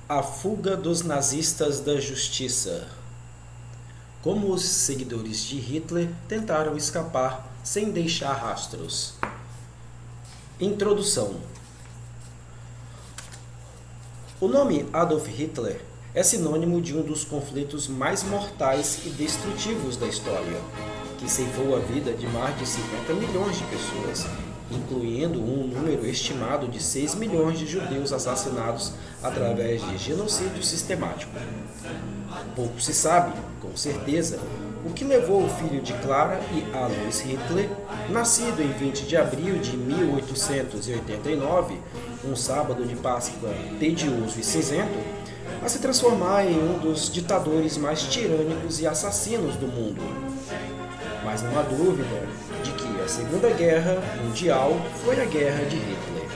A fuga dos nazistas da justiça. Como os seguidores de Hitler tentaram escapar sem deixar rastros. Introdução. O nome Adolf Hitler é sinônimo de um dos conflitos mais mortais e destrutivos da história, que ceifou a vida de mais de 50 milhões de pessoas, incluindo um número estimado de 6 milhões de judeus assassinados através de genocídio sistemático. Pouco se sabe, com certeza, o que levou o filho de Clara e Alois Hitler, nascido em 20 de abril de 1889, um sábado de Páscoa tedioso e cinzento, a se transformar em um dos ditadores mais tirânicos e assassinos do mundo. Mas não há dúvida de que a Segunda Guerra Mundial foi a guerra de Hitler.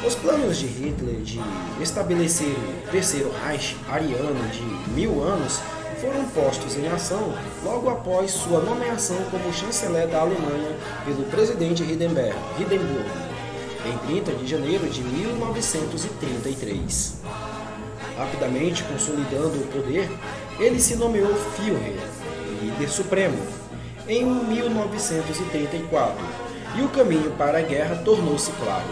Os planos de Hitler de estabelecer o Terceiro Reich ariano de 1000 anos foram postos em ação logo após sua nomeação como chanceler da Alemanha pelo presidente Hindenburg, em 30 de janeiro de 1933. Rapidamente consolidando o poder, ele se nomeou Führer, líder supremo, em 1934, e o caminho para a guerra tornou-se claro.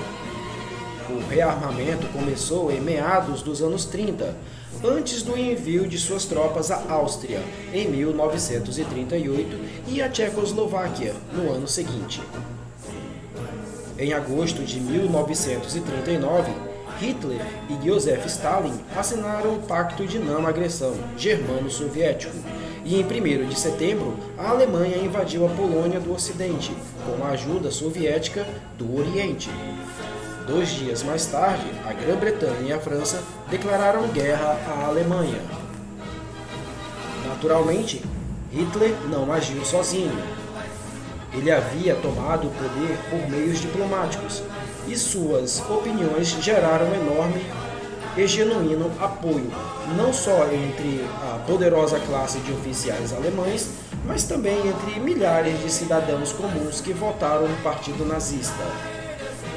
O rearmamento começou em meados dos anos 30, antes do envio de suas tropas à Áustria, em 1938, e à Tchecoslováquia, no ano seguinte. Em agosto de 1939, Hitler e Joseph Stalin assinaram o Pacto de Não Agressão Germano-Soviético, e em 1º de setembro, a Alemanha invadiu a Polônia do Ocidente, com a ajuda soviética do Oriente. 2 dias mais tarde, a Grã-Bretanha e a França declararam guerra à Alemanha. Naturalmente, Hitler não agiu sozinho. Ele havia tomado o poder por meios diplomáticos, e suas opiniões geraram enorme e genuíno apoio, não só entre a poderosa classe de oficiais alemães, mas também entre milhares de cidadãos comuns que votaram no Partido Nazista.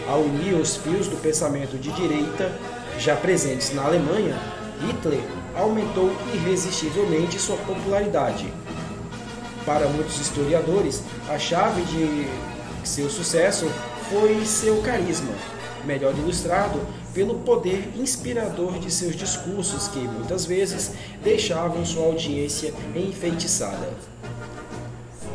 Ao unir os fios do pensamento de direita, já presentes na Alemanha, Hitler aumentou irresistivelmente sua popularidade. Para muitos historiadores, a chave de seu sucesso foi seu carisma, melhor ilustrado pelo poder inspirador de seus discursos que, muitas vezes, deixavam sua audiência enfeitiçada.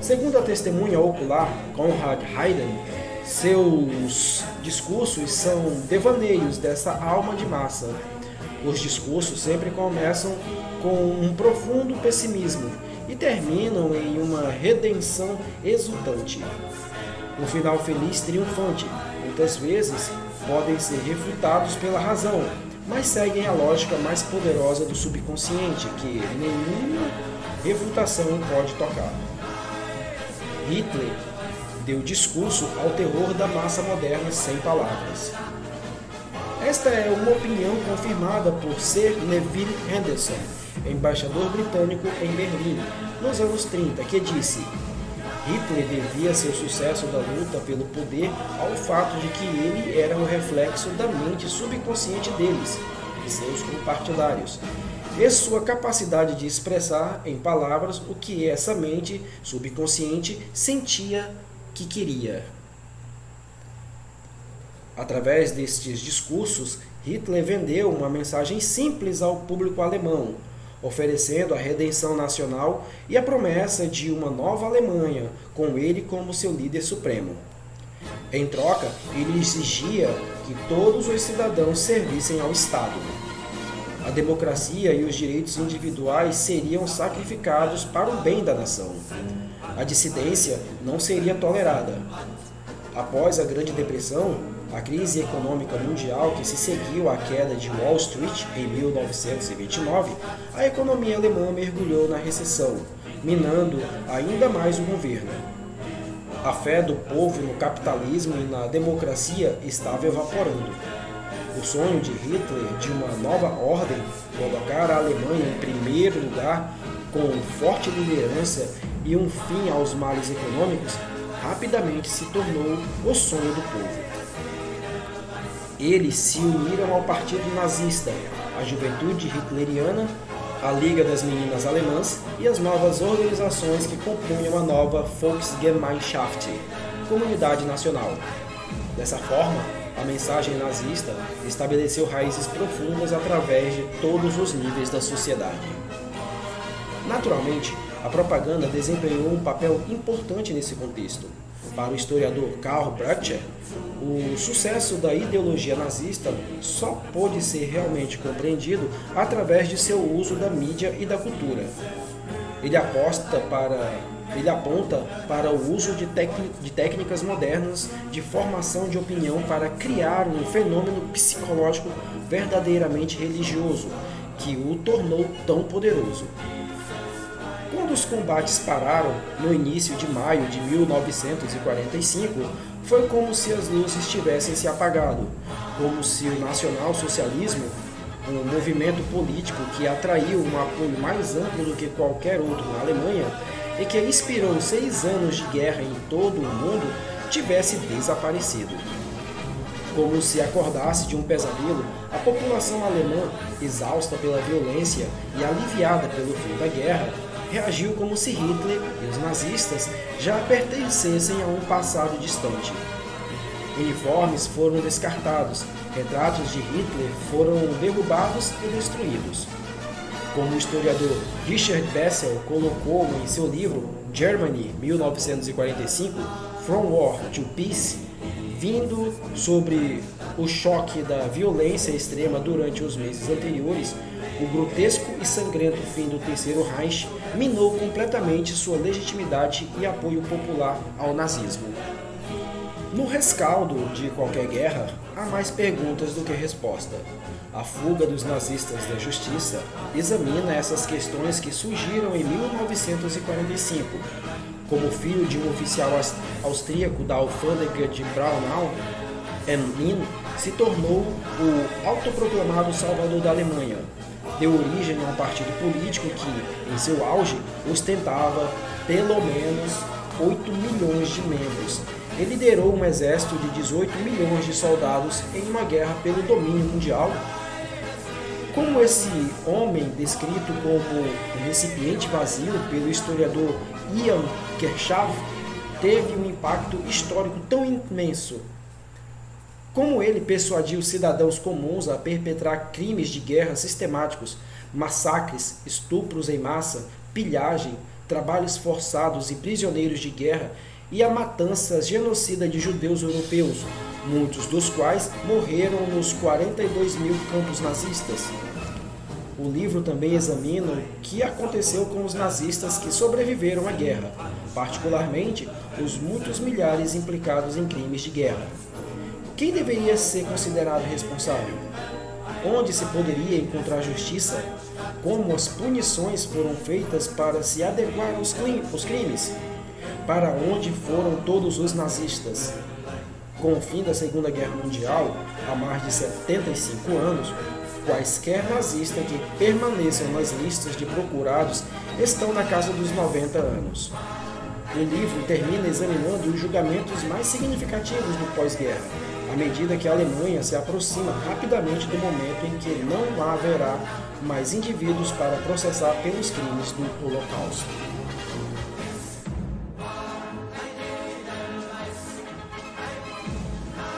Segundo a testemunha ocular Konrad Hayden, seus discursos são devaneios dessa alma de massa. Os discursos sempre começam com um profundo pessimismo e terminam em uma redenção exultante. Um final feliz triunfante, muitas vezes, podem ser refutados pela razão, mas seguem a lógica mais poderosa do subconsciente, que nenhuma refutação pode tocar. Hitler deu discurso ao terror da massa moderna sem palavras. Esta é uma opinião confirmada por Sir Neville Henderson, embaixador britânico em Berlim, nos anos 30, que disse: Hitler devia seu sucesso da luta pelo poder ao fato de que ele era um reflexo da mente subconsciente deles, de seus compartilhários, e sua capacidade de expressar em palavras o que essa mente subconsciente sentia que queria. Através destes discursos, Hitler vendeu uma mensagem simples ao público alemão, oferecendo a redenção nacional e a promessa de uma nova Alemanha, com ele como seu líder supremo. Em troca, ele exigia que todos os cidadãos servissem ao Estado. A democracia e os direitos individuais seriam sacrificados para o bem da nação. A dissidência não seria tolerada. Após a Grande Depressão, a crise econômica mundial que se seguiu à queda de Wall Street em 1929, a economia alemã mergulhou na recessão, minando ainda mais o governo. A fé do povo no capitalismo e na democracia estava evaporando. O sonho de Hitler de uma nova ordem, colocar a Alemanha em primeiro lugar, com forte liderança e um fim aos males econômicos, rapidamente se tornou o sonho do povo. Eles se uniram ao Partido Nazista, a Juventude Hitleriana, a Liga das Meninas Alemãs e as novas organizações que compunham a nova Volksgemeinschaft, Comunidade Nacional. Dessa forma, a mensagem nazista estabeleceu raízes profundas através de todos os níveis da sociedade. Naturalmente, a propaganda desempenhou um papel importante nesse contexto. Para o historiador Karl Breuer, o sucesso da ideologia nazista só pôde ser realmente compreendido através de seu uso da mídia e da cultura. Ele aponta para o uso de técnicas modernas de formação de opinião para criar um fenômeno psicológico verdadeiramente religioso, que o tornou tão poderoso. Quando os combates pararam no início de maio de 1945, foi como se as luzes tivessem se apagado, como se o nacional-socialismo, um movimento político que atraiu um apoio mais amplo do que qualquer outro na Alemanha e que inspirou 6 anos de guerra em todo o mundo, tivesse desaparecido. Como se acordasse de um pesadelo, a população alemã, exausta pela violência e aliviada pelo fim da guerra, reagiu como se Hitler e os nazistas já pertencessem a um passado distante. Uniformes foram descartados, retratos de Hitler foram derrubados e destruídos. Como o historiador Richard Bessel colocou em seu livro Germany, 1945, From War to Peace, vindo sobre o choque da violência extrema durante os meses anteriores, o grotesco e sangrento fim do Terceiro Reich minou completamente sua legitimidade e apoio popular ao nazismo. No rescaldo de qualquer guerra, há mais perguntas do que resposta. A fuga dos nazistas da justiça examina essas questões que surgiram em 1945. Como filho de um oficial austríaco da alfândega de Braunau, Emil se tornou o autoproclamado salvador da Alemanha. Deu origem a um partido político que, em seu auge, ostentava pelo menos 8 milhões de membros. Ele liderou um exército de 18 milhões de soldados em uma guerra pelo domínio mundial. Como esse homem, descrito como um recipiente vazio pelo historiador Ian Kershaw, teve um impacto histórico tão imenso? Como ele persuadiu cidadãos comuns a perpetrar crimes de guerra sistemáticos, massacres, estupros em massa, pilhagem, trabalhos forçados e prisioneiros de guerra e a matança genocida de judeus europeus, muitos dos quais morreram nos 42 mil campos nazistas. O livro também examina o que aconteceu com os nazistas que sobreviveram à guerra, particularmente os muitos milhares implicados em crimes de guerra. Quem deveria ser considerado responsável? Onde se poderia encontrar justiça? Como as punições foram feitas para se adequar aos crimes? Para onde foram todos os nazistas? Com o fim da Segunda Guerra Mundial, há mais de 75 anos, quaisquer nazistas que permaneçam nas listas de procurados estão na casa dos 90 anos. O livro termina examinando os julgamentos mais significativos do pós-guerra, à medida que a Alemanha se aproxima rapidamente do momento em que não haverá mais indivíduos para processar pelos crimes do Holocausto.